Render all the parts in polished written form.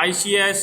ICS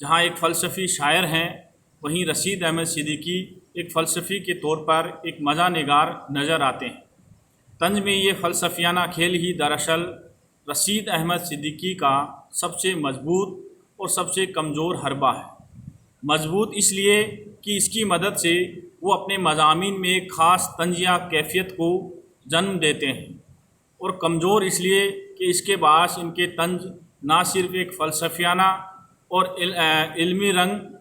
جہاں ایک فلسفی شاعر ہیں، وہیں رشید احمد صدیقی ایک فلسفی کے طور پر ایک مزاح نگار نظر آتے ہیں۔ طنز میں یہ فلسفیانہ کھیل ہی دراصل رشید احمد صدیقی کا سب سے مضبوط اور سب سے کمزور حربہ ہے۔ مضبوط اس لیے کہ اس کی مدد سے وہ اپنے مضامین میں ایک خاص طنزیہ کیفیت کو جنم دیتے ہیں، اور کمزور اس لیے کہ اس کے باعث ان کے طنز نہ صرف ایک فلسفیانہ اور علمی رنگ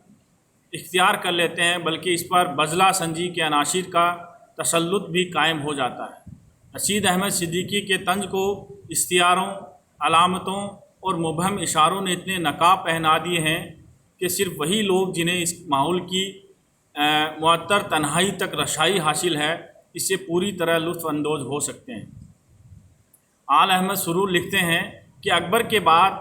اختیار کر لیتے ہیں، بلکہ اس پر بزلہ سنجی کے عناصر کا تسلط بھی قائم ہو جاتا ہے۔ رشید احمد صدیقی کے طنز کو استعاروں، علامتوں اور مبہم اشاروں نے اتنے نقاب پہنا دیے ہیں کہ صرف وہی لوگ جنہیں اس ماحول کی معطر تنہائی تک رسائی حاصل ہے اس سے پوری طرح لطف اندوز ہو سکتے ہیں۔ آل احمد سرور لکھتے ہیں کہ اکبر کے بعد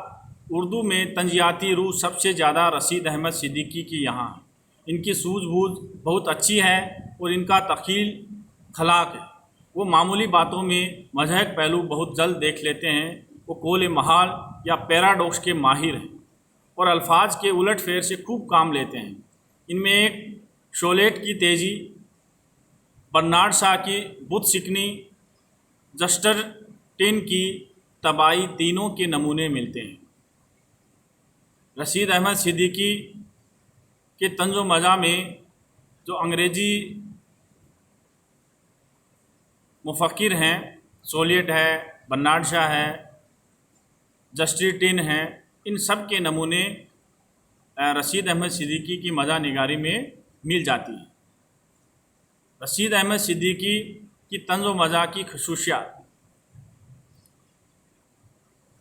اردو میں طنزیاتی روح سب سے زیادہ رشید احمد صدیقی کی یہاں ہے۔ ان کی سوجھ بوجھ بہت اچھی ہے اور ان کا تخیل خلاق ہے۔ وہ معمولی باتوں میں مضحک پہلو بہت جلد دیکھ لیتے ہیں۔ وہ قول محال یا پیراڈوکس کے ماہر ہیں اور الفاظ کے الٹ پھیر سے خوب کام لیتے ہیں۔ ان میں ایک شولیٹ کی تیزی، برنارڈ شاہ کی بت شکنی، جسٹرٹن کی تباہی تینوں کے نمونے ملتے ہیں۔ رشید احمد صدیقی کے طنز و مزاح میں جو انگریزی مفکر ہیں، شولیٹ ہے، برنارڈ شاہ ہے، جسٹرٹن ہے، ان سب کے نمونے رشید احمد صدیقی کی مزاح نگاری میں مل جاتی ہیں۔ رشید احمد صدیقی کی طنز و مزاح کی خصوصیات۔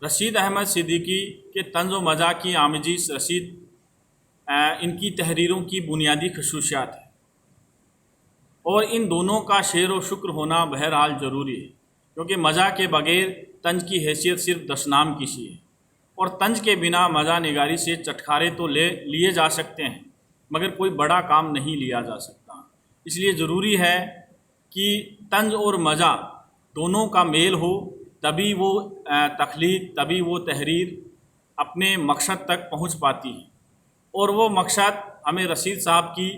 رشید احمد صدیقی کے طنز و مزاح کی آمیزش ان کی تحریروں کی بنیادی خصوصیات ہے، اور ان دونوں کا شعر و شکر ہونا بہرحال ضروری ہے، کیونکہ مزاح کے بغیر طنز کی حیثیت صرف دشنام کسی ہے، اور طنز کے بنا مزاح نگاری سے چٹکارے تو لیے جا سکتے ہیں مگر کوئی بڑا کام نہیں لیا جا سکتا۔ اس لیے ضروری ہے کہ طنز اور مزاح دونوں کا میل ہو، تبھی وہ تخلیق، تبھی وہ تحریر اپنے مقصد تک پہنچ پاتی ہے، اور وہ مقصد ہمیں رشید صاحب کی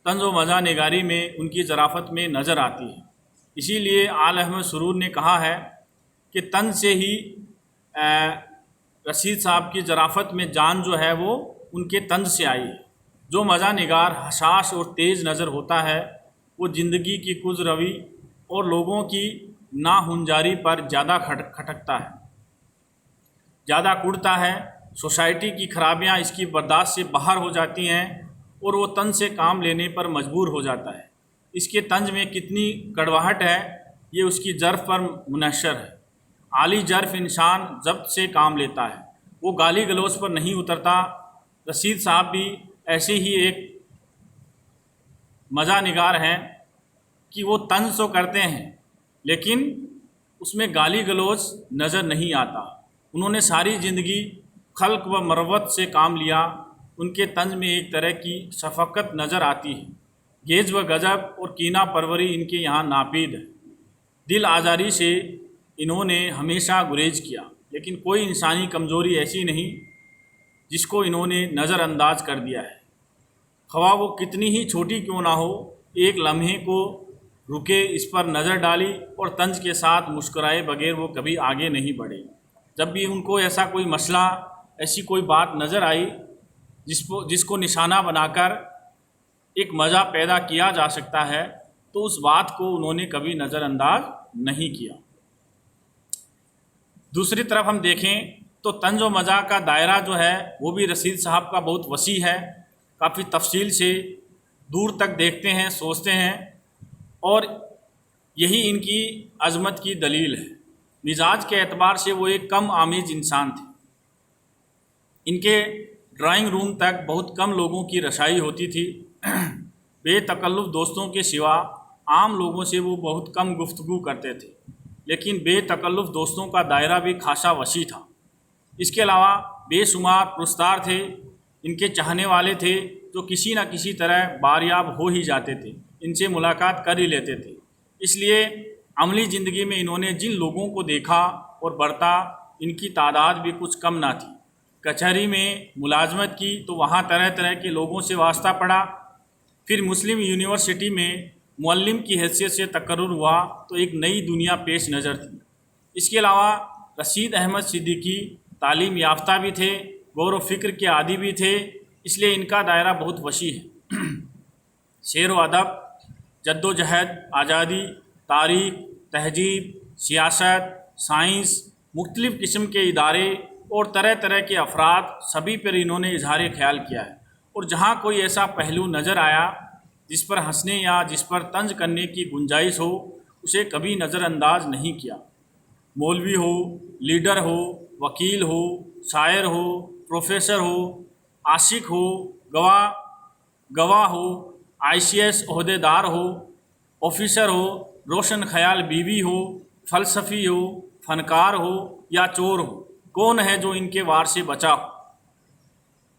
طنز و مزاح نگاری میں ان کی ظرافت میں نظر آتی ہے۔ اسی لیے آل احمد سرور نے کہا ہے کہ طنز سے ہی رشید صاحب کی ظرافت میں جان جو ہے وہ ان کے طنز سے آئی ہے۔ جو مزاح نگار حساس اور تیز نظر ہوتا ہے وہ زندگی کی کج روی اور لوگوں کی ناہنجاری پر زیادہ کھٹکتا ہے، زیادہ کڑتا ہے۔ سوسائٹی کی خرابیاں اس کی برداشت سے باہر ہو جاتی ہیں اور وہ طنز سے کام لینے پر مجبور ہو جاتا ہے۔ اس کے طنز میں کتنی کڑواہٹ ہے یہ اس کی ظرف پر منحصر ہے۔ عالی ظرف انسان ضبط سے کام لیتا ہے، وہ گالی گلوچ پر نہیں اترتا۔ رشید صاحب بھی ایسے ہی ایک مزاح نگار ہیں کہ وہ طنز تو کرتے ہیں لیکن اس میں گالی گلوچ نظر نہیں آتا۔ انہوں نے ساری زندگی خلق و مروت سے کام لیا۔ ان کے طنز میں ایک طرح کی شفقت نظر آتی ہے۔ گیج و غضب اور کینہ پروری ان کے یہاں ناپید ہے۔ دل آزاری سے انہوں نے ہمیشہ گریز کیا، لیکن کوئی انسانی کمزوری ایسی نہیں جس کو انہوں نے نظر انداز کر دیا ہے، خواہ وہ کتنی ہی چھوٹی کیوں نہ ہو۔ ایک لمحے کو رکے، اس پر نظر ڈالی اور طنز کے ساتھ مسکرائے بغیر وہ کبھی آگے نہیں بڑھے۔ جب بھی ان کو ایسا کوئی مسئلہ، ایسی کوئی بات نظر آئی جس کو نشانہ بنا کر ایک مزاح پیدا کیا جا سکتا ہے تو اس بات کو انہوں نے کبھی نظر انداز نہیں کیا۔ دوسری طرف ہم دیکھیں تو طنز و مزاح کا دائرہ جو ہے وہ بھی رشید صاحب کا بہت وسیع ہے۔ کافی تفصیل سے دور تک دیکھتے ہیں، سوچتے ہیں، اور یہی ان کی عظمت کی دلیل ہے۔ مزاج کے اعتبار سے وہ ایک کم آمیز انسان تھے۔ ان کے ڈرائنگ روم تک بہت کم لوگوں کی رسائی ہوتی تھی۔ بے تکلف دوستوں کے سوا عام لوگوں سے وہ بہت کم گفتگو کرتے تھے، لیکن بے تکلف دوستوں کا دائرہ بھی خاصا وسیع تھا۔ اس کے علاوہ بے شمار پرستار تھے، ان کے چاہنے والے تھے جو کسی نہ کسی طرح باریاب ہو ہی جاتے تھے، ان سے ملاقات کر ہی لیتے تھے۔ اس لیے عملی زندگی میں انہوں نے جن لوگوں کو دیکھا اور برتا ان کی تعداد بھی کچھ کم نہ تھی۔ کچہری میں ملازمت کی تو وہاں طرح طرح کے لوگوں سے واسطہ پڑا. پھر مسلم یونیورسٹی میں معلم کی حیثیت سے تقرر ہوا تو ایک نئی دنیا پیش نظر تھی. اس کے علاوہ رشید احمد صدیقی تعلیم یافتہ بھی تھے، غور و فکر کے عادی بھی تھے، اس لیے ان کا دائرہ بہت وسیع ہے. شعر و ادب، جد و جہد، آزادی، تاریخ، تہذیب، سیاست، سائنس، مختلف قسم کے ادارے اور طرح طرح کے افراد، سبھی پر انہوں نے اظہار خیال کیا ہے. اور جہاں کوئی ایسا پہلو نظر آیا جس پر ہنسنے یا جس پر طنز کرنے کی گنجائش ہو، اسے کبھی نظر انداز نہیں کیا. مولوی ہو، لیڈر ہو، وکیل ہو، شاعر ہو، پروفیسر ہو، عاشق ہو، گواہ ہو، ICS عہدے دار ہو، آفیسر ہو، روشن خیال بیوی ہو، فلسفی ہو، فنکار ہو یا چور ہو، کون ہے جو ان کے وار سے بچا ہو.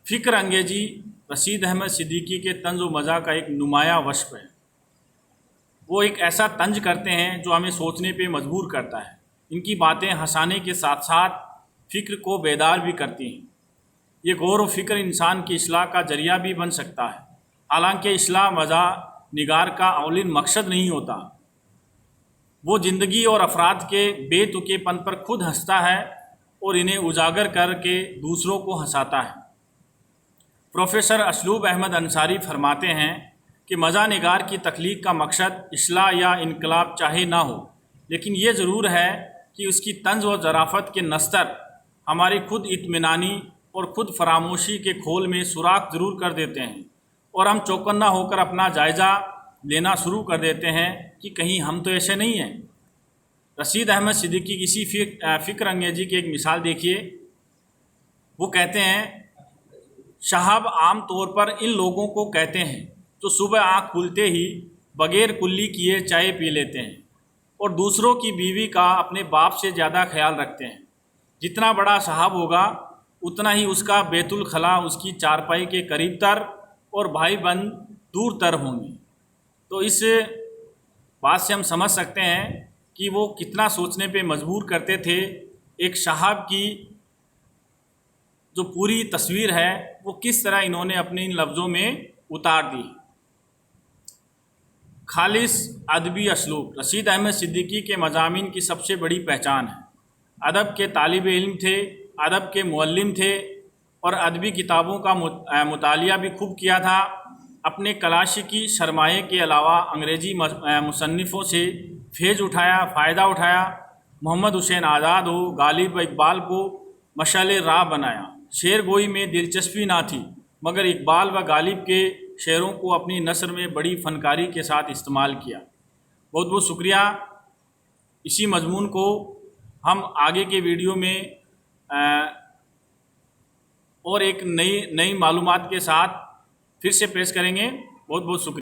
فکر انگیزی رشید احمد صدیقی کے طنز و مزاح کا ایک نمایاں وصف ہے. وہ ایک ایسا طنز کرتے ہیں جو ہمیں سوچنے پہ مجبور کرتا ہے. ان کی باتیں ہنسانے کے ساتھ ساتھ فکر کو بیدار بھی کرتی ہیں. یہ غور و فکر انسان کی اصلاح کا ذریعہ بھی بن سکتا ہے. حالانکہ اصلاح مزاح نگار کا اولین مقصد نہیں ہوتا. وہ زندگی اور افراد کے بے تکے پن پر خود ہنستا ہے اور انہیں اجاگر کر کے دوسروں کو ہنساتا ہے. پروفیسر اسلوب احمد انصاری فرماتے ہیں کہ مزاح نگار کی تخلیق کا مقصد اصلاح یا انقلاب چاہے نہ ہو، لیکن یہ ضرور ہے کہ اس کی طنز و ظرافت کے نستر ہماری خود اطمینانی اور خود فراموشی کے کھول میں سوراخ ضرور کر دیتے ہیں، اور ہم چوکنا ہو کر اپنا جائزہ لینا شروع کر دیتے ہیں کہ کہیں ہم تو ایسے نہیں ہیں. رشید احمد صدیقی کی اسی فکر انگیزی کی ایک مثال دیکھیے. وہ کہتے ہیں، شہاب عام طور پر ان لوگوں کو کہتے ہیں جو صبح آنکھ کھلتے ہی بغیر کلی کیے چائے پی لیتے ہیں اور دوسروں کی بیوی کا اپنے باپ سے زیادہ خیال رکھتے ہیں. جتنا بڑا صاحب ہوگا اتنا ہی اس کا بیت الخلاء اس کی چارپائی کے قریب تر اور بھائی بند دور تر ہوں گے. تو اس بات سے ہم سمجھ سکتے ہیں کہ وہ کتنا سوچنے پہ مجبور کرتے تھے. ایک صاحب کی جو پوری تصویر ہے وہ کس طرح انہوں نے اپنے ان لفظوں میں اتار دی. خالص ادبی اسلوب رشید احمد صدیقی کے مضامین کی سب سے بڑی پہچان ہے. ادب کے طالب علم تھے، ادب کے معلم تھے اور ادبی کتابوں کا مطالعہ بھی خوب کیا تھا. اپنے کلاشیکی سرمایے کے علاوہ انگریزی مصنفوں سے فیض اٹھایا، فائدہ اٹھایا. محمد حسین آزاد ہو، غالب اقبال کو مشعل راہ بنایا. شعر گوئی میں دلچسپی نہ تھی مگر اقبال و غالب کے شعروں کو اپنی نثر میں بڑی فنکاری کے ساتھ استعمال کیا. بہت بہت شکریہ. اسی مضمون کو ہم آگے کے ویڈیو میں اور ایک نئی معلومات کے ساتھ پھر سے پیش کریں گے. بہت بہت شکریہ.